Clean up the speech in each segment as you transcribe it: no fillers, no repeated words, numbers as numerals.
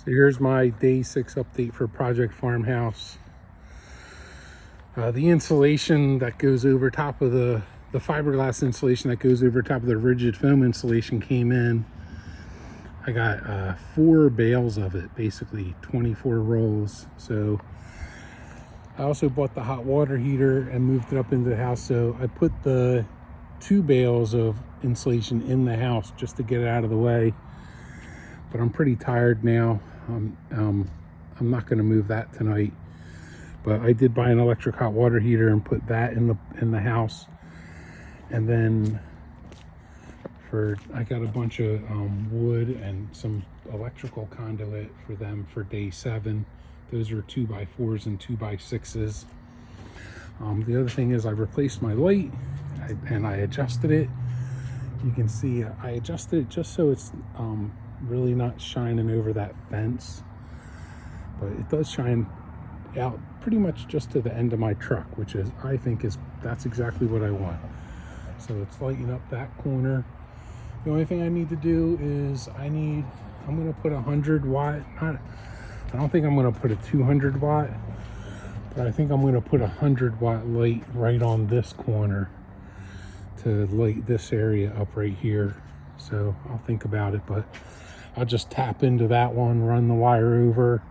Here's my day 6 update for Project Farmhouse. The insulation that goes over top of the fiberglass insulation that goes over top of the rigid foam insulation came in. I got 4 bales of it, basically 24 rolls. So I also bought the hot water heater and moved it up into the house. So I put the 2 bales of insulation in the house just to get it out of the way. But I'm pretty tired now. I'm not going to move that tonight. But I did buy an electric hot water heater and put that in the house. And then I got a bunch of wood and some electrical conduit for them for day 7. Those are 2x4s and 2x6s. The other thing is I replaced my light and I adjusted it. You can see I adjusted it just so it's really not shining over that fence, but it does shine out pretty much just to the end of my truck, which is that's exactly what I want. So it's lighting up that corner. The only thing I need to do is I'm going to put 100 watt, I don't think I'm going to put a 200 watt, but I think I'm going to put 100 watt light right on this corner to light this area up right here. So I'll think about it, but I'll just tap into that one, run the wire over,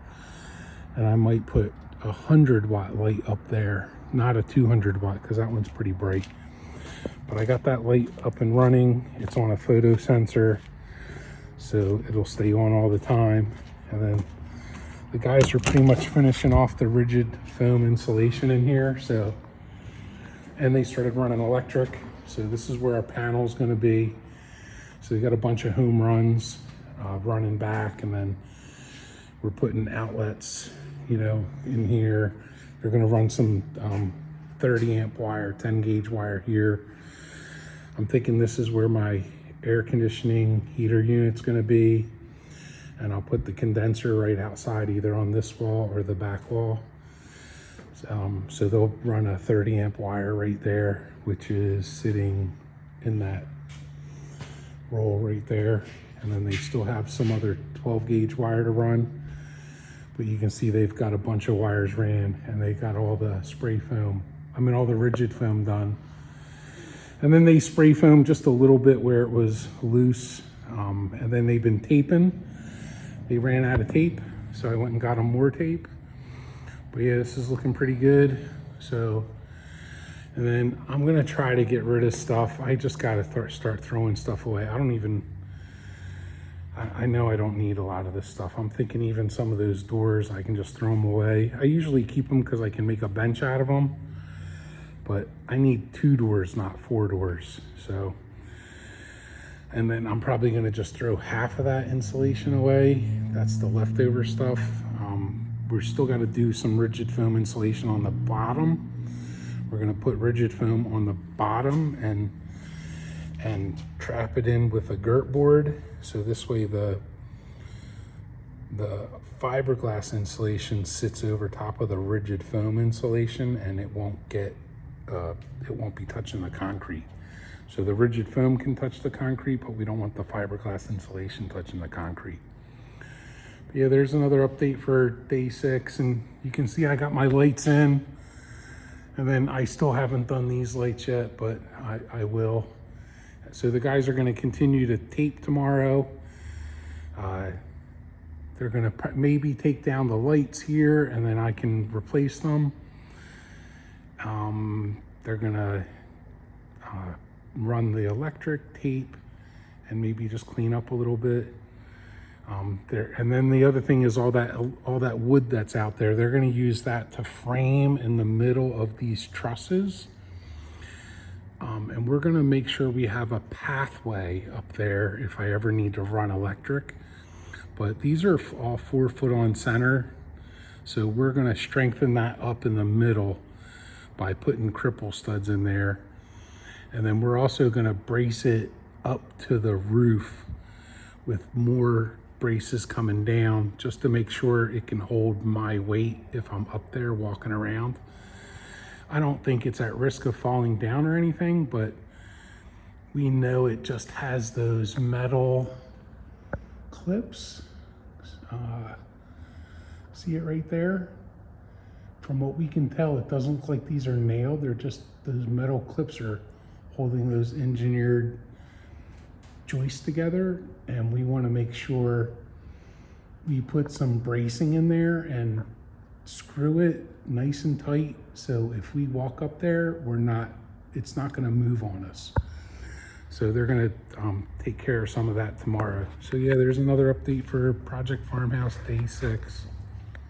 and I might put 100 watt light up there, not a 200 watt, because that one's pretty bright. But I got that light up and running. It's on a photo sensor, so it'll stay on all the time. And then the guys are pretty much finishing off the rigid foam insulation in here. So, and they started running electric. So this is where our panel is going to be. So we got a bunch of home runs running back, and then we're putting outlets, in here. They're going to run some 30 amp wire, 10 gauge wire here. I'm thinking this is where my air conditioning heater unit's going to be, and I'll put the condenser right outside, either on this wall or the back wall. So they'll run a 30 amp wire right there, which is sitting in that roll right there. And then they still have some other 12 gauge wire to run, but you can see they've got a bunch of wires ran, and they got all the all the rigid foam done. And then they spray foamed just a little bit where it was loose. And then they've been taping. They ran out of tape, so I went and got them more tape. But yeah, this is looking pretty good. So, and then I'm gonna try to get rid of stuff. I just gotta start throwing stuff away. I know I don't need a lot of this stuff. I'm thinking even some of those doors, I can just throw them away. I usually keep them because I can make a bench out of them, but I need 2 doors, not 4 doors. So, and then I'm probably gonna just throw half of that insulation away. That's the leftover stuff. We're still gonna do some rigid foam insulation on the bottom. We're gonna put rigid foam on the bottom and trap it in with a girt board. So this way the fiberglass insulation sits over top of the rigid foam insulation, and it won't be touching the concrete. So the rigid foam can touch the concrete, but we don't want the fiberglass insulation touching the concrete. But yeah, there's another update for day 6, and you can see I got my lights in, and then I still haven't done these lights yet, but I will. So the guys are going to continue to tape tomorrow. They're going to maybe take down the lights here, and then I can replace them. They're going to run the electric tape and maybe just clean up a little bit. And then the other thing is all that wood that's out there, they're going to use that to frame in the middle of these trusses. And we're going to make sure we have a pathway up there if I ever need to run electric. But these are all 4 foot on center. So we're going to strengthen that up in the middle by putting cripple studs in there. And then we're also going to brace it up to the roof with more braces coming down, just to make sure it can hold my weight if I'm up there walking around. I don't think it's at risk of falling down or anything, but we know it just has those metal clips. See it right there? From what we can tell, it doesn't look like these are nailed. They're just, those metal clips are holding those engineered joists together. And we want to make sure we put some bracing in there and screw it nice and tight. So if we walk up there, it's not going to move on us. So they're going to take care of some of that tomorrow. So yeah, there's another update for Project Farmhouse Day 6.